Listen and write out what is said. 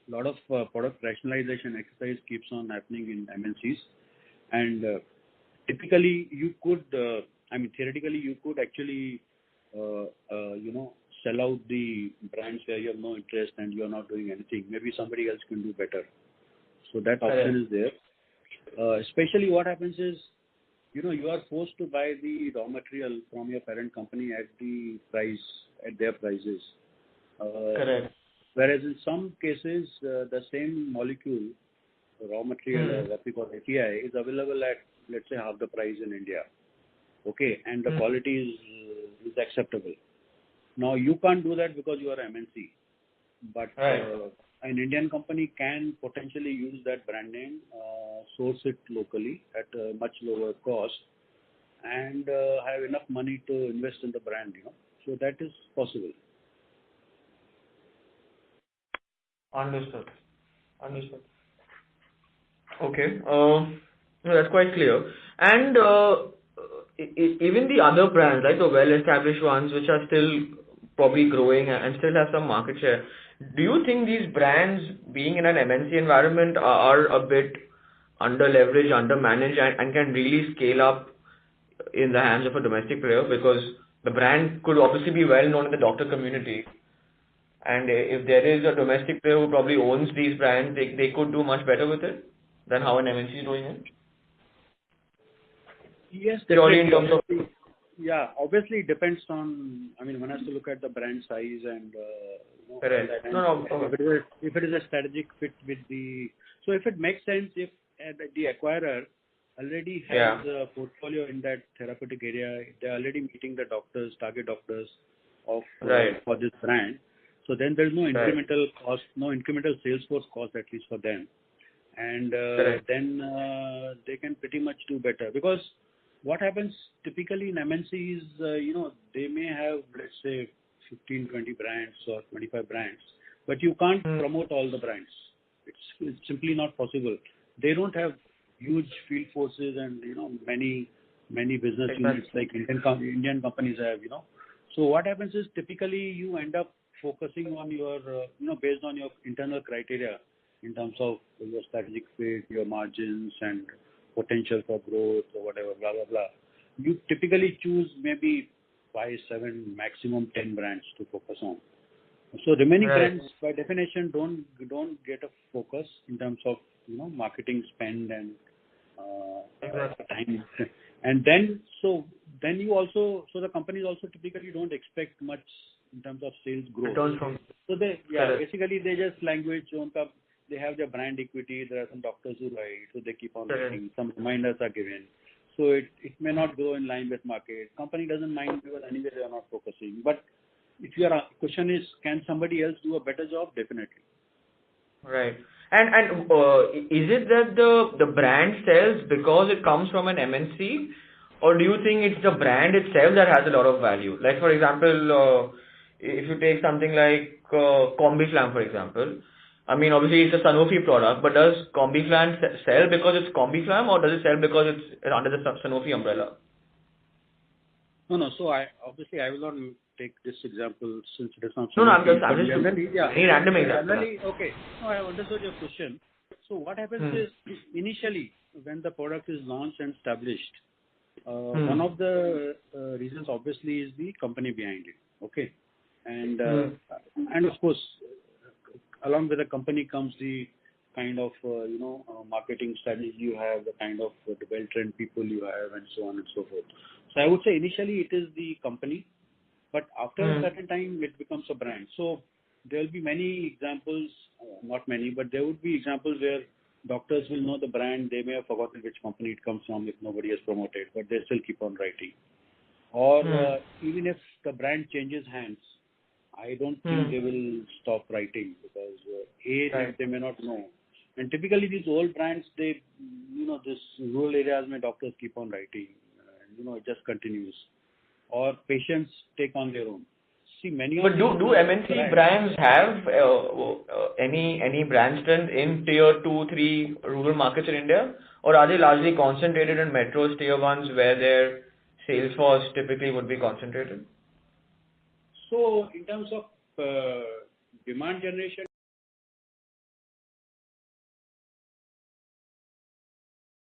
lot of product rationalization exercise keeps on happening in MNCs, and typically you could, theoretically you could actually, sell out the brands where you have no interest and you are not doing anything. Maybe somebody else can do better. So that option is there. Especially what happens is, you are forced to buy the raw material from your parent company at their prices. Correct. Whereas in some cases, the same molecule, raw material, what we call API, is available at, let's say, half the price in India. Okay, and the quality is acceptable. Now, you can't do that because you are MNC. But an Indian company can potentially use that brand name, source it locally at a much lower cost, and have enough money to invest in the brand, So that is possible. Understood. Okay. No, that's quite clear. And even the other brands, like the well-established ones, which are still probably growing and still have some market share, do you think these brands, being in an MNC environment, are a bit under-leveraged, under-managed, and can really scale up in the hands of a domestic player? Because the brand could obviously be well known in the doctor community, and if there is a domestic player who probably owns these brands, they could do much better with it than how an MNC is doing it? Yes, purely in terms of... Yeah, obviously it depends on, one has to look at the brand size and, Correct. If it is a strategic fit with so if it makes sense, if the acquirer already has a portfolio in that therapeutic area, they're already meeting the target doctors for this brand. So then there's no incremental cost, no incremental sales force cost, at least for them. And then they can pretty much do better. Because what happens typically in MNCs, they may have, let's say, 15, 20 brands or 25 brands, but you can't promote all the brands. It's simply not possible. They don't have huge field forces and, many business units like Indian companies have, So what happens is typically you end up focusing on your, based on your internal criteria in terms of your strategic fit, your margins and potential for growth or whatever, blah, blah, blah. You typically choose maybe 5, 7, maximum 10 brands to focus on. So remaining brands by definition don't get a focus in terms of, marketing spend and time. And then the companies also typically don't expect much in terms of sales growth. So basically they just they have their brand equity. There are some doctors who write, so they keep on writing. Some reminders are given. So it may not go in line with market. Company doesn't mind because anyway they are not focusing. But if your question is, can somebody else do a better job? Definitely. Right. And is it that the brand sells because it comes from an MNC, or do you think it's the brand itself that has a lot of value? Like for example, if you take something like Combiflam, for example, obviously it's a Sanofi product, but does Combiflam sell because it's Combiflam, or does it sell because it's under the Sanofi umbrella? No. So I will not take this example since it is not. I'm just any random example. Okay. No, I have understood your question. So what happens is initially when the product is launched and established, one of the reasons obviously is the company behind it. Okay, and of course, along with the company comes the kind of marketing strategy you have, the kind of the well-trained people you have, and so on and so forth. So I would say initially it is the company, but after a certain time it becomes a brand. So there will be many examples, not many, but there would be examples where doctors will know the brand. They may have forgotten which company it comes from if nobody has promoted, but they still keep on writing. Or even if the brand changes hands, I don't think they will stop writing because they may not know. And typically these old brands, this rural areas where doctors keep on writing, it just continues. Or patients take on their own. See, many but do MNC brands have any brand strength in tier 2, 3 rural markets in India, or are they largely concentrated in metros, tier 1s, where their sales force typically would be concentrated? So in terms of demand generation,